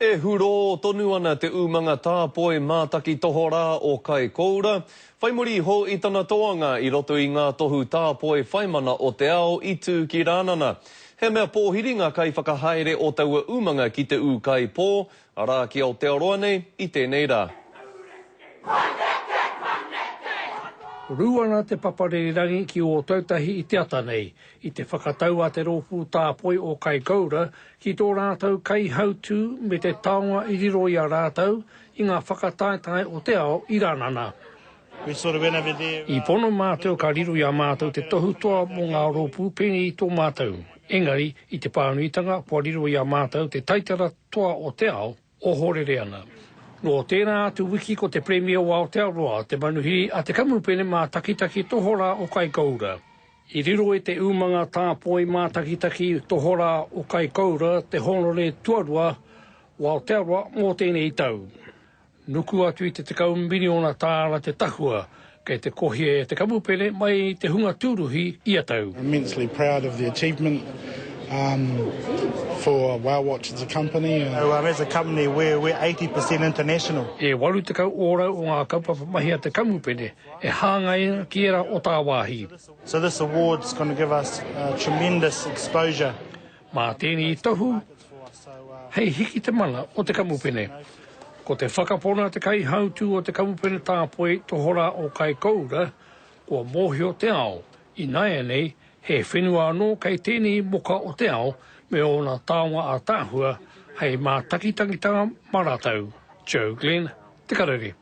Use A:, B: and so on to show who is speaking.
A: E huro tonu ana te umanga tāpoi mātaki tohora o kai koura. Whaimuri ho i tana toanga i roto i ngā tohu tāpoi whaimana o te ao i tū ki rānana. He mea pōhiringa kai whakahaere o taua umanga ki te u kai pō, arā ki Aotearoa nei i tēnei rā.
B: Ruana te paparirirangi ki o tautahi i te ata nei, i te whakatau a te rōpū tāpoi o kai koura, ki tō rātau kai hautū me te taonga i riro i a rātau, i ngā whakataetai o te ao i rānana. I pono mātou ka riro i a mātou te tohu toa mō ngā rōpū pēni i tō mātou. Engari, i te pānuitanga, kua riro i a mātou te taitara toa o te ao, o horere ana. No tēnā atu wiki ko te Premier o Aotearoa, te manuhiri a te kamupene mā takitaki tohora o kai koura. I riro e te umanga tāpoi mā takitaki tohora o kai koura, te honore tuarua o Aotearoa mō tēnei tau. Nuku atu i te 10 miliona tāra te tahua, kei te kohie e te kamupene mai te hunga tūruhi i a tau.
C: Immensely proud of the achievement. For Wow Watch as a company.
D: As a company, we're 80% international.
B: E waru te kau ora o ngā kaupapa mahi a te kamupene, e hāngai ki era o tā wāhi.
D: So this award's going to give us tremendous exposure.
B: Mā tēnei tohu, hei hiki te mana o te kamupene. Ko te whakapona te kai hautū o te kamupene tāpoi tohora o kai koura, kua mōhio te ao. I nai nei, he whenua anō kai tēnei moka o te ao, me ona tāonga a tāhua, hei mā takitangitanga maratau. Joe Glenn, Te Karere.